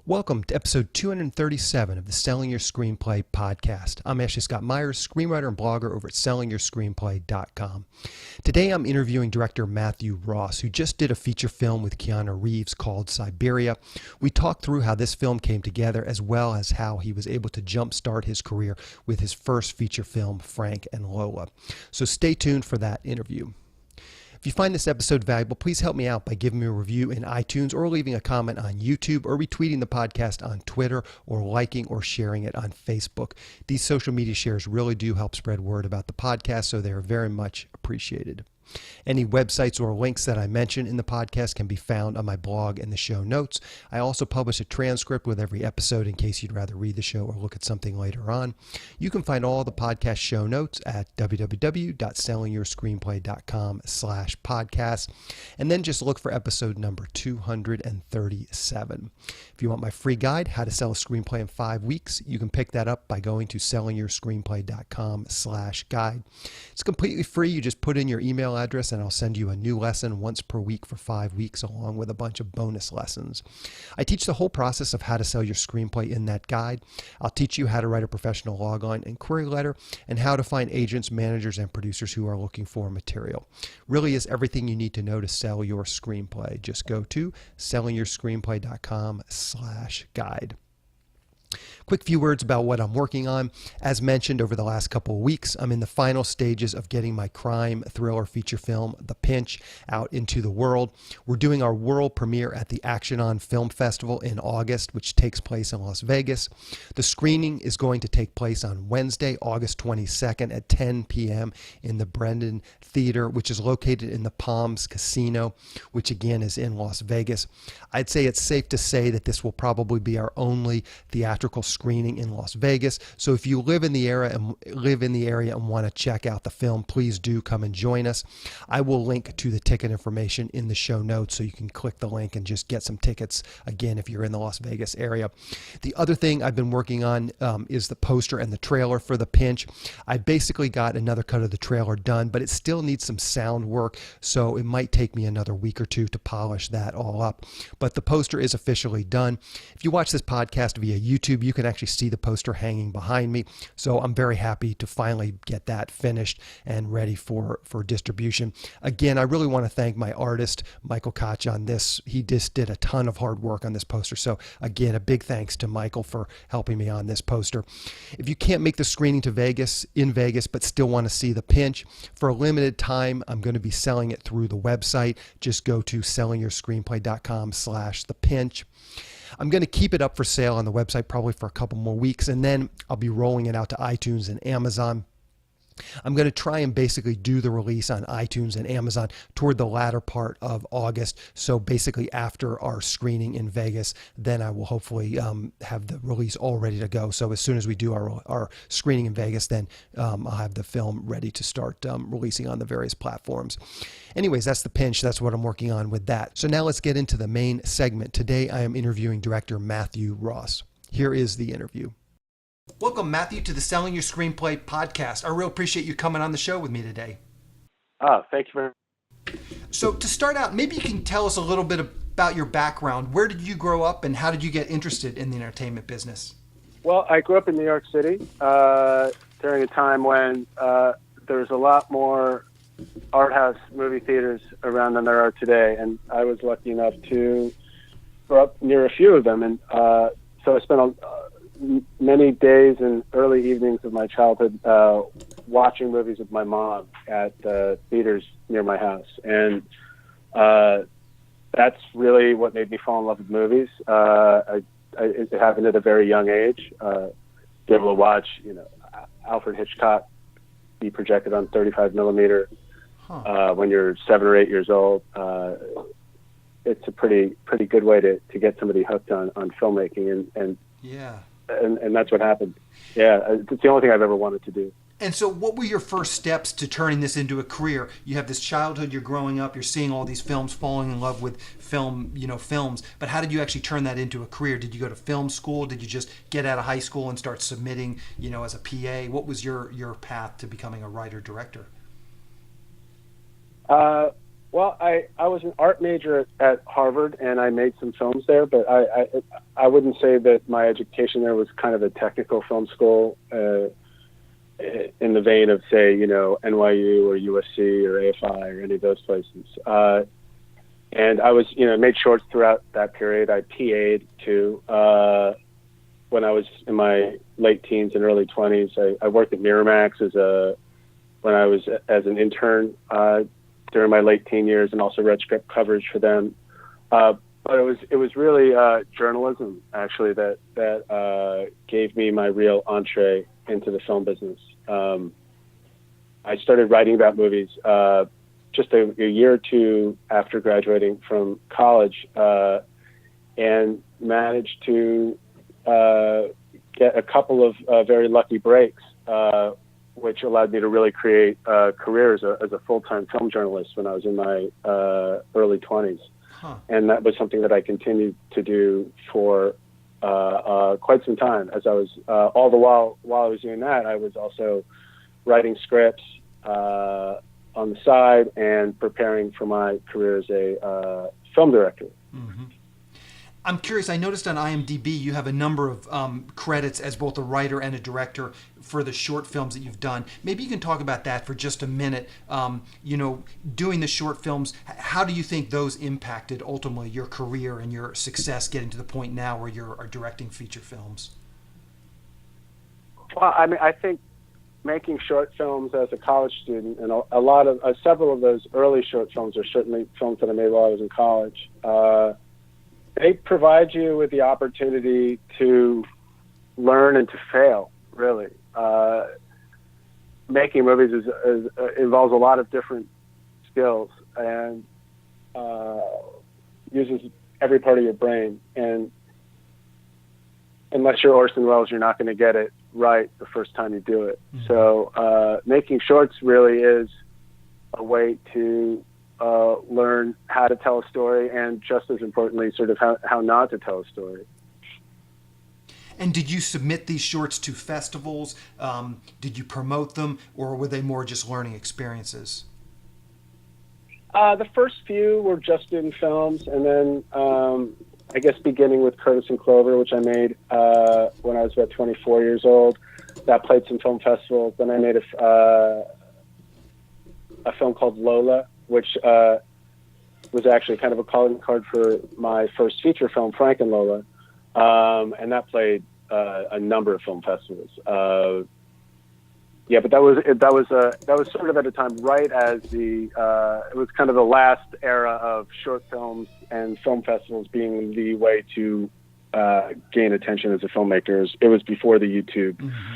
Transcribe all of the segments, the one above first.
Welcome to episode 237 of the Selling Your Screenplay podcast. I'm Ashley Scott Myers, screenwriter and blogger over at sellingyourscreenplay.com. Today I'm interviewing director Matthew Ross, who just did a feature film with Keanu Reeves called Siberia. We talked through how this film came together, as well as how he was able to jumpstart his career with his first feature film, Frank and Lola. So stay tuned for that interview. If you find this episode valuable, please help me out by giving me a review in iTunes or leaving a comment on YouTube or retweeting the podcast on Twitter or liking or sharing it on Facebook. These social media shares really do help spread word about the podcast, so they are very much appreciated. Any websites or links that I mention in the podcast can be found on my blog in the show notes. I also publish a transcript with every episode in case you'd rather read the show or look at something later on. You can find all the podcast show notes at www.sellingyourscreenplay.com/podcast, and then just look for episode number 237. If you want my free guide, How to Sell a Screenplay in 5 Weeks, you can pick that up by going to sellingyourscreenplay.com/guide. It's completely free. You just put in your email address and I'll send you a new lesson once per week for 5 weeks, along with a bunch of bonus lessons. I teach the whole process of how to sell your screenplay in that guide. I'll teach you how to write a professional logline and query letter and how to find agents, managers, and producers who are looking for material. Really is everything you need to know to sell your screenplay. Just go to sellingyourscreenplay.com/guide. Quick few words about what I'm working on. As mentioned over the last couple of weeks, I'm in the final stages of getting my crime thriller feature film, The Pinch, out into the world. We're doing our world premiere at the Action On Film Festival in August, which takes place in Las Vegas. The screening is going to take place on Wednesday, August 22nd at 10 p.m. in the Brendan Theater, which is located in the Palms Casino, which again is in Las Vegas. I'd say it's safe to say that this will probably be our only theatrical screening in Las Vegas. So if you live in the area and want to check out the film, please do come and join us. I will link to the ticket information in the show notes, so you can click the link and just get some tickets again if you're in the Las Vegas area. The other thing I've been working on is the poster and the trailer for The Pinch. I basically got another cut of the trailer done, but it still needs some sound work, so it might take me another week or two to polish that all up. But the poster is officially done. If you watch this podcast via YouTube, you can actually see the poster hanging behind me. So I'm very happy to finally get that finished and ready for distribution. Again, I really want to thank my artist, Michael Koch, on this. He just did a ton of hard work on this poster. So again, a big thanks to Michael for helping me on this poster. If you can't make the screening in Vegas, but still want to see The Pinch, for a limited time, I'm going to be selling it through the website. Just go to sellingyourscreenplay.com/thepinch. I'm going to keep it up for sale on the website probably for a couple more weeks, and then I'll be rolling it out to iTunes and Amazon. I'm going to try and basically do the release on iTunes and Amazon toward the latter part of August. So basically after our screening in Vegas, then I will hopefully have the release all ready to go. So as soon as we do our screening in Vegas, then I'll have the film ready to start releasing on the various platforms. Anyways, that's The Pinch. That's what I'm working on with that. So now let's get into the main segment. Today I am interviewing director Matthew Ross. Here is the interview. Welcome, Matthew, to the Selling Your Screenplay podcast. I really appreciate you coming on the show with me today. Thank you very much. So to start out, maybe you can tell us a little bit about your background. Where did you grow up and how did you get interested in the entertainment business? Well, I grew up in New York City during a time when there was a lot more art house movie theaters around than there are today. And I was lucky enough to grow up near a few of them. And so I spent many days and early evenings of my childhood watching movies with my mom at theaters near my house. And that's really what made me fall in love with movies. It happened at a very young age. Be able to watch, Alfred Hitchcock be projected on 35 millimeter when you're 7 or 8 years old. It's a pretty good way to get somebody hooked on filmmaking, and that's what happened. Yeah, it's the only thing I've ever wanted to do. And so what were your first steps to turning this into a career? You have this childhood, you're growing up, you're seeing all these films, falling in love with films, but how did you actually turn that into a career? Did you go to film school? Did you just get out of high school and start submitting, as a PA? What was your path to becoming a writer-director? Well, I was an art major at Harvard, and I made some films there, but I wouldn't say that my education there was kind of a technical film school in the vein of, say, NYU or USC or AFI or any of those places. And I was, made shorts throughout that period. I PA'd too. When I was in my late teens and early 20s, I worked at Miramax when I was as an intern during my late teen years, and also read script coverage for them. But it was really journalism actually that gave me my real entree into the film business. I started writing about movies just a year or two after graduating from college, and managed to get a couple of very lucky breaks, which allowed me to really create a career as a full-time film journalist when I was in my early 20s. Huh. And that was something that I continued to do for quite some time. As I was all the while I was doing that, I was also writing scripts on the side and preparing for my career as a film director. Mm-hmm. I'm curious, I noticed on IMDb you have a number of credits as both a writer and a director for the short films that you've done. Maybe you can talk about that for just a minute. Doing the short films, how do you think those impacted ultimately your career and your success getting to the point now where you're directing feature films? Well, I mean, I think making short films as a college student, and a lot of several of those early short films are certainly films that I made while I was in college. They provide you with the opportunity to learn and to fail, really. Making movies involves a lot of different skills and uses every part of your brain. And unless you're Orson Welles, you're not going to get it right the first time you do it. Mm-hmm. So making shorts really is a way to learn how to tell a story, and just as importantly, sort of how not to tell a story. And did you submit these shorts to festivals? Did you promote them, or were they more just learning experiences? The first few were just in films, and then I guess beginning with Curtis and Clover, which I made when I was about 24 years old. That played some film festivals. Then I made a film called Lola, which was actually kind of a calling card for my first feature film, Frank and Lola, and that played a number of film festivals. But that was sort of at a time right as it was kind of the last era of short films and film festivals being the way to gain attention as a filmmaker. It was before the YouTube. Mm-hmm.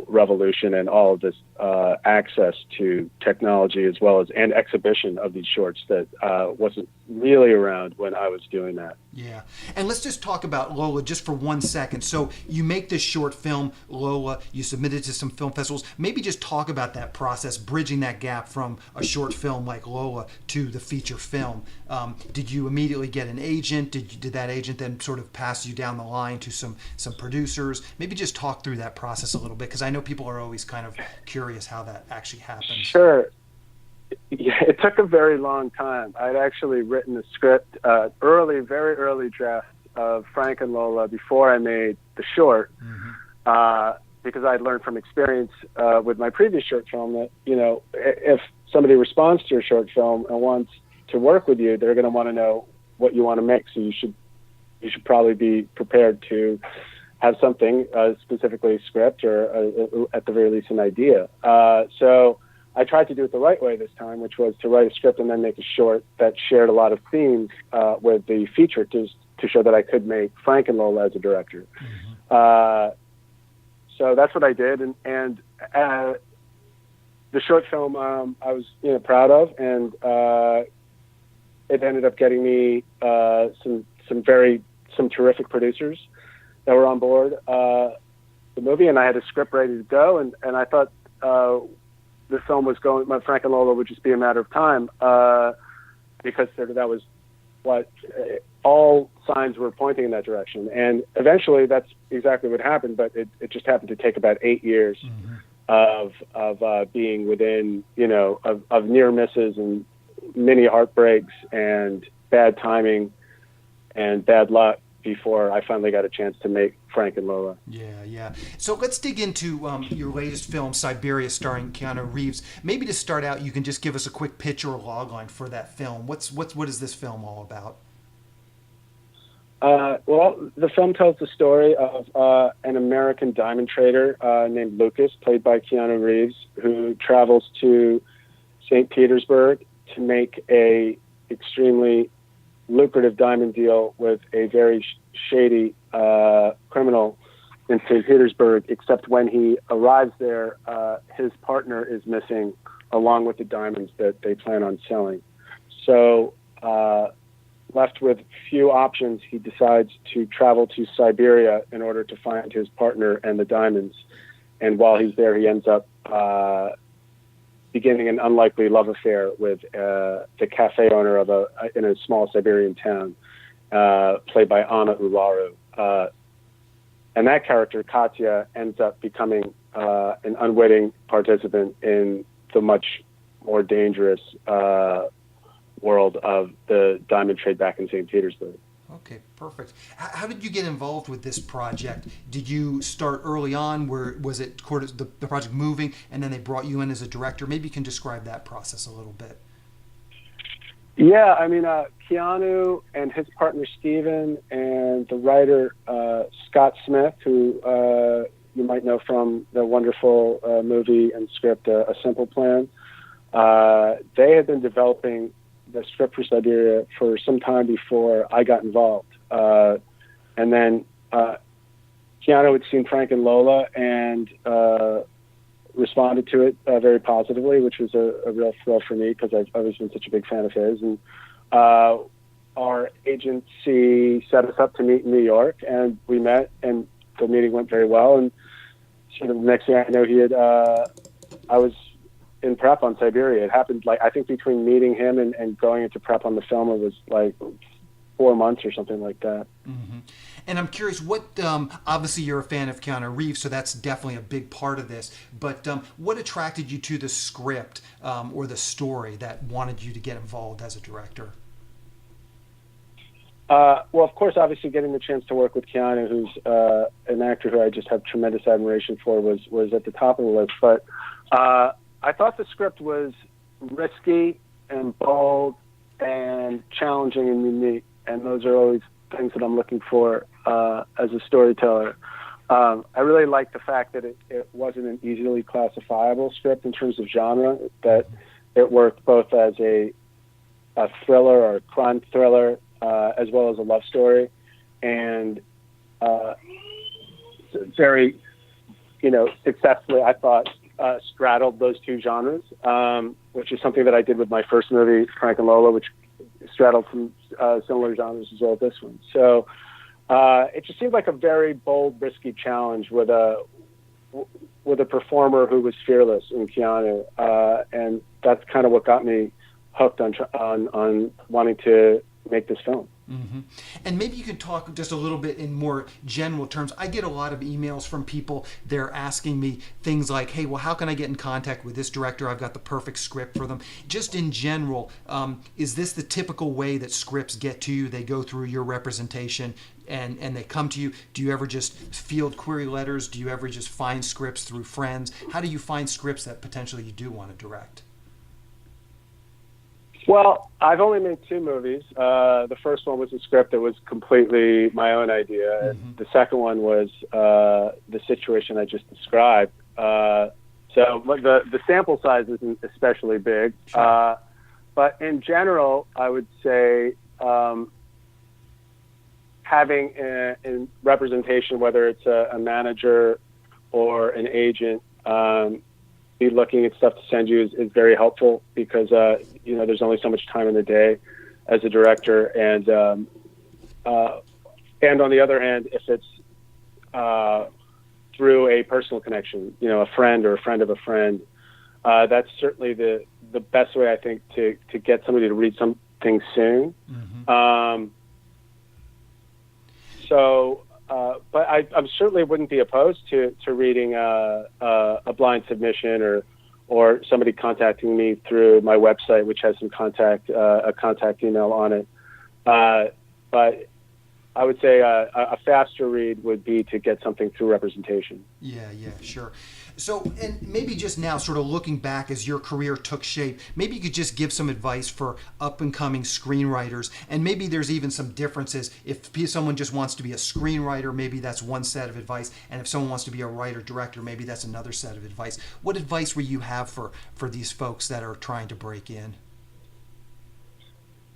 Revolution and all of this access to technology as well as and exhibition of these shorts that wasn't really around when I was doing that. Yeah. And let's just talk about Lola just for 1 second. So you make this short film, Lola, you submit it to some film festivals. Maybe just talk about that process, bridging that gap from a short film like Lola to the feature film. Did you immediately get an agent? Did that agent then sort of pass you down the line to some producers? Maybe just talk through that process a little bit, because I know people are always kind of curious how that actually happens. Sure. Yeah, it took a very long time. I'd actually written a script, very early draft of Frank and Lola before I made the short, mm-hmm. Because I'd learned from experience with my previous short film that, if somebody responds to your short film and wants to work with you, they're going to want to know what you want to make. So you should probably be prepared to have something, specifically a script or at the very least an idea. So I tried to do it the right way this time, which was to write a script and then make a short that shared a lot of themes with the feature to show that I could make Frank and Lola as a director. Mm-hmm. So that's what I did, and the short film I was proud of, and it ended up getting me some terrific producers that were on board the movie, and I had a script ready to go, and I thought the film was going. Frank and Lola would just be a matter of time because that was what all signs were pointing in that direction, and eventually that's exactly what happened. But it just happened to take about 8 years mm-hmm. of being within of near misses and many heartbreaks and bad timing and bad luck before I finally got a chance to make Frank and Lola. Yeah, yeah. So let's dig into your latest film, Siberia, starring Keanu Reeves. Maybe to start out, you can just give us a quick pitch or a logline for that film. What is this film all about? Well, the film tells the story of an American diamond trader named Lucas, played by Keanu Reeves, who travels to St. Petersburg to make a extremely lucrative diamond deal with a very shady criminal in St. Petersburg, except when he arrives there, his partner is missing along with the diamonds that they plan on selling. So left with few options, he decides to travel to Siberia in order to find his partner and the diamonds. And while he's there, he ends up beginning an unlikely love affair with the cafe owner in a small Siberian town, played by Anna Ularu. And that character, Katya, ends up becoming an unwitting participant in the much more dangerous world of the diamond trade back in St. Petersburg. Okay, perfect. How did you get involved with this project? Did you start early on? Was it the project moving, and then they brought you in as a director? Maybe you can describe that process a little bit. Yeah, I mean, Keanu and his partner Steven and the writer Scott Smith, who you might know from the wonderful movie and script A Simple Plan, they had been developing the script for Siberia for some time before I got involved. And then Keanu had seen Frank and Lola and responded to it very positively, which was a real thrill for me because I've always been such a big fan of his. And our agency set us up to meet in New York, and we met, and the meeting went very well. And sort of the next thing I know, I was in prep on Siberia. It happened I think between meeting him and going into prep on the film, it was 4 months or something like that. Mm-hmm. And I'm curious, what obviously you're a fan of Keanu Reeves, so that's definitely a big part of this. But what attracted you to the script or the story that wanted you to get involved as a director? Well, of course, obviously getting the chance to work with Keanu, who's an actor who I just have tremendous admiration for, was at the top of the list. But I thought the script was risky and bold and challenging and unique, and those are always things that I'm looking for as a storyteller. I really liked the fact that it wasn't an easily classifiable script in terms of genre, that it worked both as a thriller or a crime thriller as well as a love story, and very, successfully, I thought, straddled those two genres, which is something that I did with my first movie, Frank and Lola, which straddled some similar genres as well as this one. So it just seemed like a very bold, risky challenge with a performer who was fearless in Keanu, and that's kind of what got me hooked on wanting to make this film. Mm-hmm. And maybe you could talk just a little bit in more general terms. I get a lot of emails from people. They're asking me things like, hey, well, how can I get in contact with this director? I've got the perfect script for them. Just in general, is this the typical way that scripts get to you? They go through your representation and they come to you. Do you ever just field query letters? Do you ever just find scripts through friends? How do you find scripts that potentially you do want to direct? Well, I've only made 2 movies. The first one was a script that was completely my own idea. Mm-hmm. The second one was the situation I just described. So the sample size isn't especially big. Sure. But in general, I would say having in representation, whether it's a manager or an agent, be looking at stuff to send you is very helpful because there's only so much time in the day as a director, and on the other hand, if it's through a personal connection, a friend or a friend of a friend, that's certainly the best way, I think, to get somebody to read something soon. Mm-hmm. But I certainly wouldn't be opposed to reading a blind submission or somebody contacting me through my website, which has some a contact email on it. But I would say a faster read would be to get something through representation. Yeah, sure. So, and maybe just now, sort of looking back as your career took shape, maybe you could just give some advice for up-and-coming screenwriters, and maybe there's even some differences. If someone just wants to be a screenwriter, maybe that's one set of advice, and if someone wants to be a writer-director, maybe that's another set of advice. What advice would you have for these folks that are trying to break in?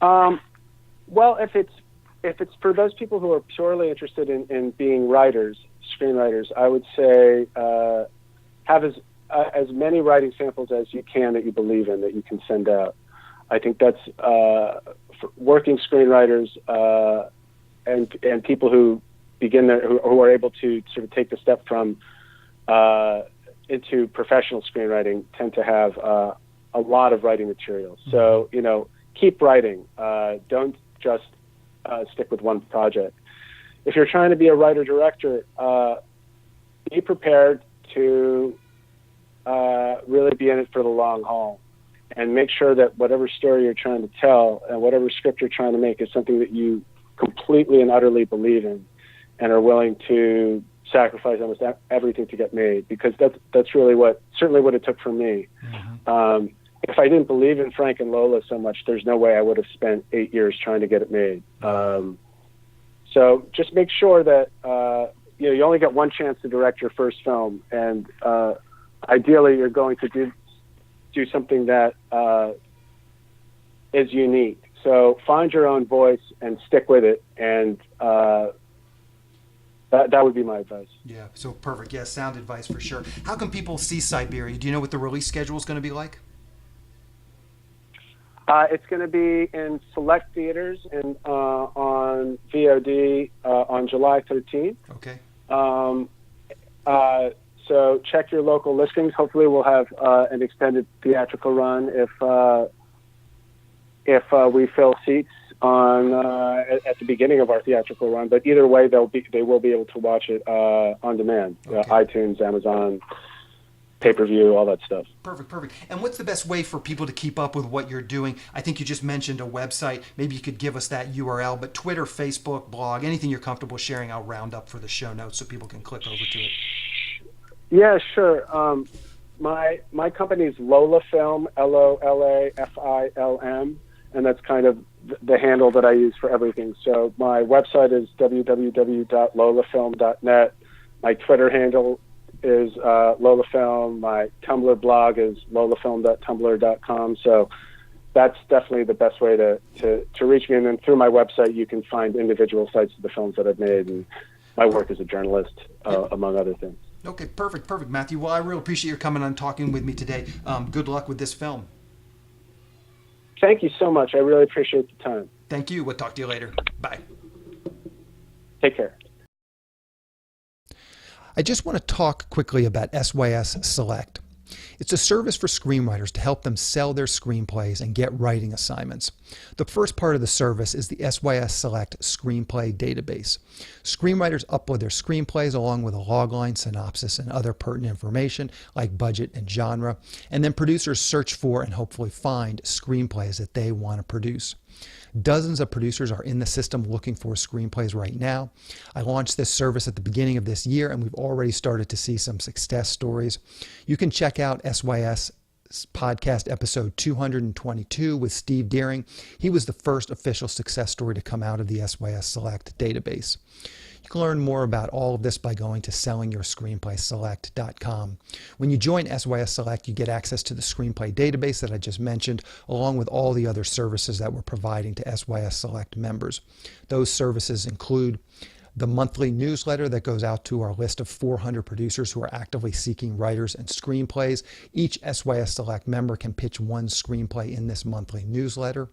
Well, if it's for those people who are purely interested in being screenwriters, I would say have as many writing samples as you can that you believe in, that you can send out. I think that's for working screenwriters and people who begin who are able to sort of take the step from into professional screenwriting tend to have a lot of writing material. So, keep writing. Don't just stick with one project. If you're trying to be a writer-director, be prepared to really be in it for the long haul, and make sure that whatever story you're trying to tell and whatever script you're trying to make is something that you completely and utterly believe in and are willing to sacrifice almost everything to get made, because that's really certainly what it took for me. Mm-hmm. If I didn't believe in Frank and Lola so much, there's no way I would have spent 8 years trying to get it made. So just make sure that you only get one chance to direct your first film, and ideally you're going to do something that is unique. So find your own voice and stick with it, and that would be my advice. Yeah, so perfect. Yeah, sound advice for sure. How can people see Siberia? Do you know what the release schedule is going to be like? It's going to be in select theaters and on VOD on July 13th. Okay. So check your local listings. Hopefully we'll have an extended theatrical run if we fill seats at the beginning of our theatrical run. But either way, they will be able to watch it on demand. Okay. iTunes, Amazon, pay-per-view, all that stuff. Perfect. And what's the best way for people to keep up with what you're doing? I think you just mentioned a website. Maybe you could give us that URL, but Twitter, Facebook, blog, anything you're comfortable sharing, I'll round up for the show notes so people can click over to it. Yeah, sure. My company's Lola Film, LOLAFILM, and that's kind of the handle that I use for everything. So my website is www.lolafilm.net. My Twitter handle is Lola Film. My Tumblr blog is lolafilm.tumblr.com. So that's definitely the best way to reach me. And then through my website, you can find individual sites of the films that I've made and my work as a journalist, among other things. Okay, perfect, Matthew. Well, I really appreciate your coming on and talking with me today. Good luck with this film. Thank you so much. I really appreciate the time. Thank you. We'll talk to you later. Bye. Take care. I just want to talk quickly about SYS Select. It's a service for screenwriters to help them sell their screenplays and get writing assignments. The first part of the service is the SYS Select Screenplay Database. Screenwriters upload their screenplays along with a logline, synopsis, and other pertinent information like budget and genre, and then producers search for and hopefully find screenplays that they want to produce. Dozens of producers are in the system looking for screenplays right now. I launched this service at the beginning of this year, and we've already started to see some success stories. You can check out SYS podcast episode 222 with Steve Deering. He was the first official success story to come out of the SYS Select database. You can learn more about all of this by going to sellingyourscreenplayselect.com. When you join SYS Select, you get access to the screenplay database that I just mentioned, along with all the other services that we're providing to SYS Select members. Those services include the monthly newsletter that goes out to our list of 400 producers who are actively seeking writers and screenplays. Each SYS Select member can pitch one screenplay in this monthly newsletter.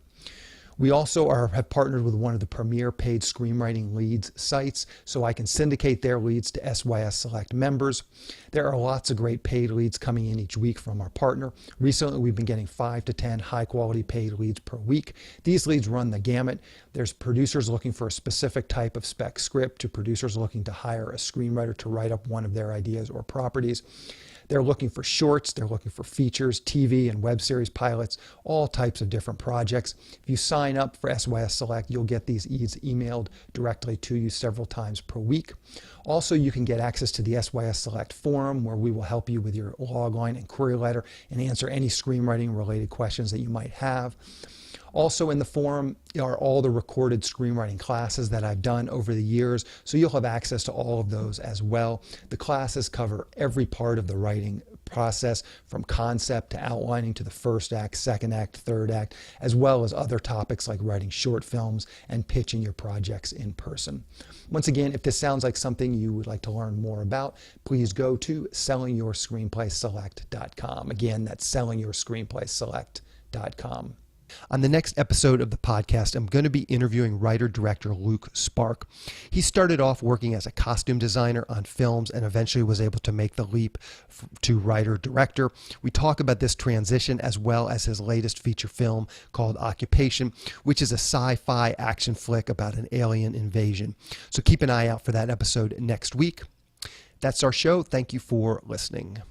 We also have partnered with one of the premier paid screenwriting leads sites, so I can syndicate their leads to SYS Select members. There are lots of great paid leads coming in each week from our partner. Recently, we've been getting 5 to 10 high-quality paid leads per week. These leads run the gamut. There's producers looking for a specific type of spec script to producers looking to hire a screenwriter to write up one of their ideas or properties. They're looking for shorts, they're looking for features, TV and web series pilots, all types of different projects. If you sign up for SYS Select, you'll get these leads emailed directly to you several times per week. Also, you can get access to the SYS Select forum, where we will help you with your logline and query letter and answer any screenwriting related questions that you might have. Also in the forum are all the recorded screenwriting classes that I've done over the years, so you'll have access to all of those as well. The classes cover every part of the writing process, from concept to outlining to the first act, second act, third act, as well as other topics like writing short films and pitching your projects in person. Once again, if this sounds like something you would like to learn more about, please go to sellingyourscreenplayselect.com. Again, that's sellingyourscreenplayselect.com. On the next episode of the podcast, I'm going to be interviewing writer-director Luke Spark. He started off working as a costume designer on films and eventually was able to make the leap to writer-director. We talk about this transition as well as his latest feature film called Occupation, which is a sci-fi action flick about an alien invasion. So keep an eye out for that episode next week. That's our show. Thank you for listening.